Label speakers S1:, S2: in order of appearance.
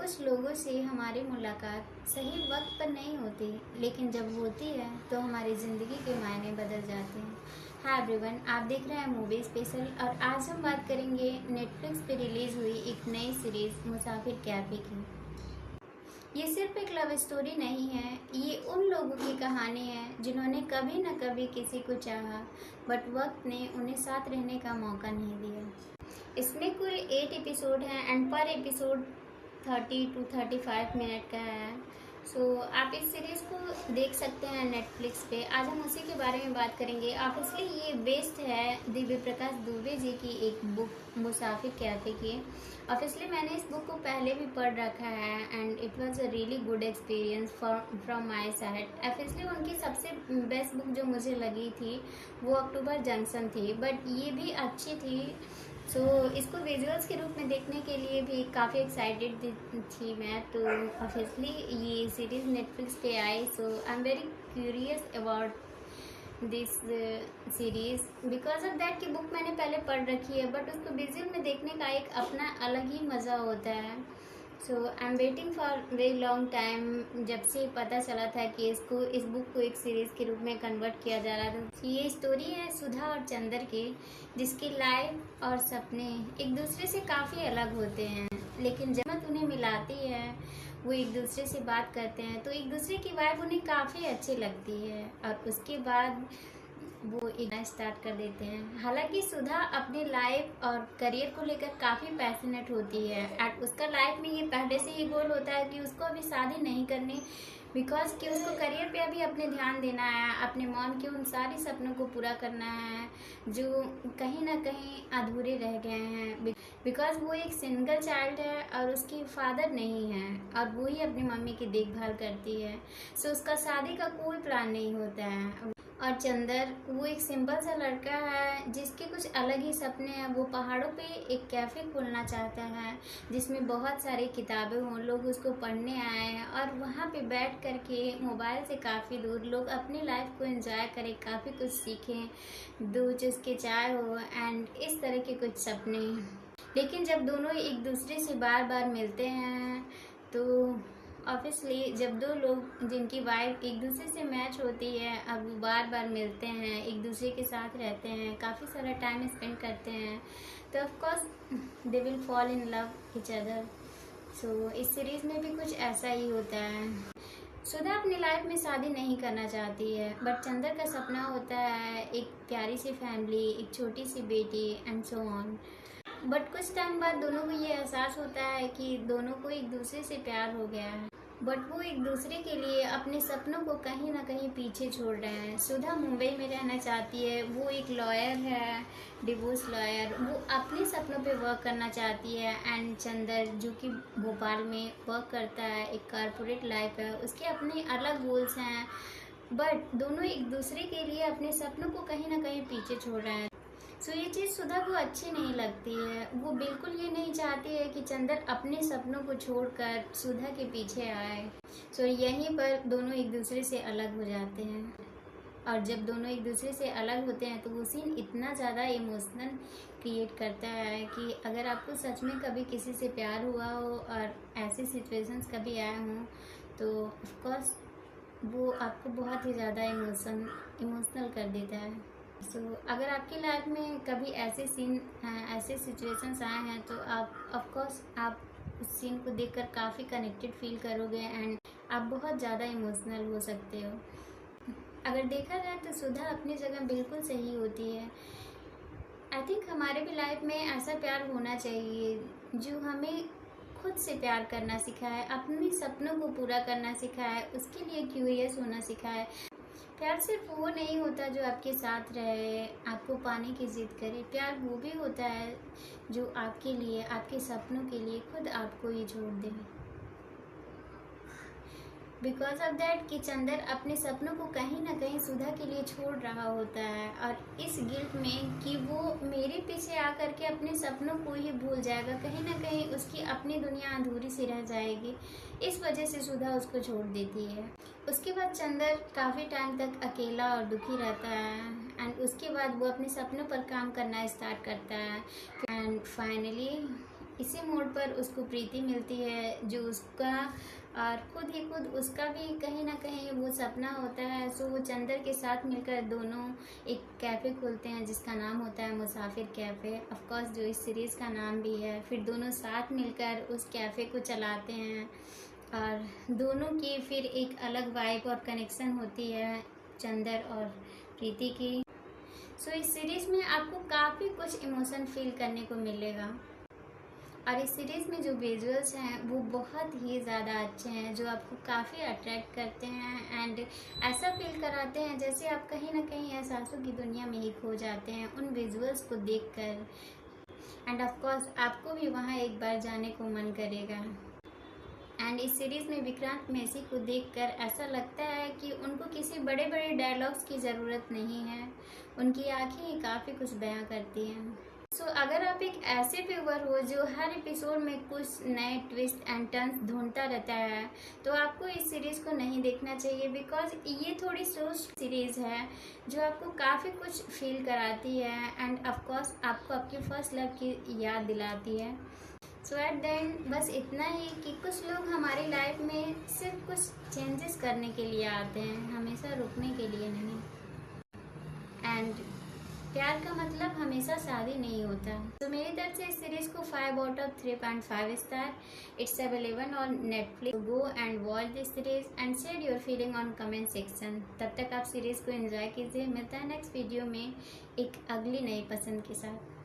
S1: कुछ लोगों से हमारी मुलाकात सही वक्त पर नहीं होती, लेकिन जब होती है तो हमारी ज़िंदगी के मायने बदल जाते हैं। हाय एवरीवन, आप देख रहे हैं मूवी स्पेशल और आज हम बात करेंगे नेटफ्लिक्स पे रिलीज़ हुई एक नई सीरीज़ मुसाफिर कैफे की। ये सिर्फ एक लव स्टोरी नहीं है, ये उन लोगों की कहानी है जिन्होंने कभी न कभी किसी को चाहा, बट वक्त ने उन्हें साथ रहने का मौका नहीं दिया। इसमें कुल 8 एपिसोड हैं एंड पर एपिसोड 30 to 35 मिनट का है। आप इस सीरीज़ को देख सकते हैं नेटफ्लिक्स पे। आज हम उसी के बारे में बात करेंगे। ऑब्वियसली ये बेस्ड है दिव्य प्रकाश दुबे जी की एक बुक मुसाफिर कैफे की। ऑब्वियसली मैंने इस बुक को पहले भी पढ़ रखा है and it was a really good experience from my side. Obviously उनकी सबसे बेस्ट बुक जो मुझे लगी थी वो अक्टूबर जंक्शन थी, बट ये भी अच्छी थी। इसको विजुअल्स के रूप में देखने के लिए भी काफ़ी एक्साइटेड थी मैं। तो ऑब्वियसली ये सीरीज़ नेटफ्लिक्स पे आई, so I am very curious about this series because of that कि बुक मैंने पहले पढ़ रखी है, बट उसको विजुअल में देखने का एक अपना अलग ही मज़ा होता है। I am waiting for very long time. जब से पता चला था कि इस बुक को एक सीरीज़ के रूप में कन्वर्ट किया जा रहा था। ये स्टोरी है सुधा और चंदर की, जिसकी लाइफ और सपने एक दूसरे से काफ़ी अलग होते हैं, लेकिन जब उन्हें मिलाती है, वो एक दूसरे से बात करते हैं तो एक दूसरे की वाइब उन्हें काफ़ी अच्छी लगती है और उसके बाद वो एक नया स्टार्ट कर देते हैं। हालांकि सुधा अपनी लाइफ और करियर को लेकर काफ़ी पैशनेट होती है एंड उसका लाइफ में ये पहले से ही गोल होता है कि उसको अभी शादी नहीं करनी, बिकॉज कि उसको करियर पे अभी अपने ध्यान देना है, अपने मॉम के उन सारे सपनों को पूरा करना है जो कहीं ना कहीं अधूरे रह गए हैं। बिकॉज वो एक सिंगल चाइल्ड है और उसकी फादर नहीं है और वो ही अपनी मम्मी की देखभाल करती है। उसका शादी का कोई प्लान नहीं होता है। और चंदर वो एक सिंपल सा लड़का है जिसके कुछ अलग ही सपने हैं। वो पहाड़ों पे एक कैफ़े खोलना चाहता है जिसमें बहुत सारी किताबें हों, लोग उसको पढ़ने आए और वहाँ पे बैठ कर के मोबाइल से काफ़ी दूर लोग अपनी लाइफ को एंजॉय करें, काफ़ी कुछ सीखें, दो चुस्के चाय हो एंड इस तरह के कुछ सपने। लेकिन जब दोनों एक दूसरे से बार बार मिलते हैं तो ऑब्वियसली जब दो लोग जिनकी वाइब एक दूसरे से मैच होती है, अब वो बार बार मिलते हैं, एक दूसरे के साथ रहते हैं, काफ़ी सारा टाइम स्पेंड करते हैं, तो of course they will fall in love each other. इस सीरीज़ में भी कुछ ऐसा ही होता है। सुधा अपनी लाइफ में शादी नहीं करना चाहती है, बट चंदर का सपना होता है एक प्यारी सी फैमिली, एक छोटी सी बेटी एंड सो ऑन। बट कुछ टाइम बाद दोनों को ये एहसास होता है कि दोनों को एक दूसरे से प्यार हो गया है, बट वो एक दूसरे के लिए अपने सपनों को कहीं ना कहीं पीछे छोड़ रहे हैं। सुधा मुंबई में रहना चाहती है, वो एक लॉयर है, डिवोर्स लॉयर, वो अपने सपनों पे वर्क करना चाहती है एंड चंदर जो कि भोपाल में वर्क करता है, एक कॉर्पोरेट लाइफ है, उसके अपने अलग गोल्स हैं, बट दोनों एक दूसरे के लिए अपने सपनों को कहीं ना कहीं पीछे छोड़ रहे हैं। ये चीज़ सुधा को अच्छी नहीं लगती है। वो बिल्कुल ये नहीं चाहती है कि चंदर अपने सपनों को छोड़कर सुधा के पीछे आए। यहीं पर दोनों एक दूसरे से अलग हो जाते हैं और जब दोनों एक दूसरे से अलग होते हैं तो वो सीन इतना ज़्यादा इमोशनल क्रिएट करता है कि अगर आपको सच में कभी किसी से प्यार हुआ हो और ऐसे सिचुएशंस कभी आए हों तो ऑफकोर्स वो आपको बहुत ही ज़्यादा इमोशनल कर देता है। अगर आपकी लाइफ में कभी ऐसे सीन ऐसे सिचुएशंस आए हैं तो आप ऑफकोर्स आप उस सीन को देखकर काफ़ी कनेक्टेड फील करोगे एंड आप बहुत ज़्यादा इमोशनल हो सकते हो। अगर देखा जाए तो सुधा अपनी जगह बिल्कुल सही होती है। आई थिंक हमारे भी लाइफ में ऐसा प्यार होना चाहिए जो हमें खुद से प्यार करना सिखाए, अपने सपनों को पूरा करना सिखाए, उसके लिए क्यूरियस होना सिखाए। प्यार सिर्फ वो नहीं होता जो आपके साथ रहे, आपको पाने की जिद करे। प्यार वो भी होता है जो आपके लिए, आपके सपनों के लिए खुद आपको ही छोड़ दे। बिकॉज ऑफ दैट कि चंदर अपने सपनों को कहीं ना कहीं सुधा के लिए छोड़ रहा होता है और इस गिल्ट में कि वो मेरे पीछे आकर के अपने सपनों को ही भूल जाएगा, कहीं ना कहीं उसकी अपनी दुनिया अधूरी सी रह जाएगी, इस वजह से सुधा उसको छोड़ देती है। उसके बाद चंदर काफ़ी टाइम तक अकेला और दुखी रहता है एंड उसके बाद वो अपने सपनों पर काम करना स्टार्ट करता है एंड फाइनली इसी मोड़ पर उसको प्रीति मिलती है, जो उसका और खुद उसका भी कहीं ना कहीं वो सपना होता है। सो वो चंदर के साथ मिलकर दोनों एक कैफ़े खोलते हैं जिसका नाम होता है मुसाफिर कैफ़े, ऑफ कोर्स जो इस सीरीज़ का नाम भी है। फिर दोनों साथ मिलकर उस कैफ़े को चलाते हैं और दोनों की फिर एक अलग वाइब और कनेक्शन होती है चंदर और प्रीति की। सो इस सीरीज़ में आपको काफ़ी कुछ इमोशन फील करने को मिलेगा और इस सीरीज़ में जो विजुअल्स हैं वो बहुत ही ज़्यादा अच्छे हैं, जो आपको काफ़ी अट्रैक्ट करते हैं एंड ऐसा फील कराते हैं जैसे आप कहीं ना कहीं एहसासों की दुनिया में ही खो जाते हैं उन विजुअल्स को देखकर। एंड ऑफ कोर्स आपको भी वहाँ एक बार जाने को मन करेगा। एंड इस सीरीज़ में विक्रांत मैसी को देखकर ऐसा लगता है कि उनको किसी बड़े बड़े डायलॉग्स की ज़रूरत नहीं है, उनकी आंखें ही काफ़ी कुछ बयां करती हैं। सो अगर आप एक ऐसे व्यूअर हो जो हर एपिसोड में कुछ नए ट्विस्ट एंड टर्न्स ढूंढता रहता है, तो आपको इस सीरीज़ को नहीं देखना चाहिए, बिकॉज ये थोड़ी स्लो सीरीज़ है जो आपको काफ़ी कुछ फील कराती है एंड ऑफकोर्स आपको आपकी फर्स्ट लव की याद दिलाती है। सो एट द एंड बस इतना ही कि कुछ लोग हमारी लाइफ में सिर्फ कुछ चेंजेस करने के लिए आते हैं, हमेशा रुकने के लिए नहीं। एंड प्यार का मतलब हमेशा शादी नहीं होता। तो मेरी तरफ से इस सीरीज़ को 5/3.5 star. It's available on Netflix. Go and watch this series and share your feeling on comment section. तब तक आप सीरीज़ को एंजॉय कीजिए। मिलता है नेक्स्ट वीडियो में एक अगली नई पसंद के साथ।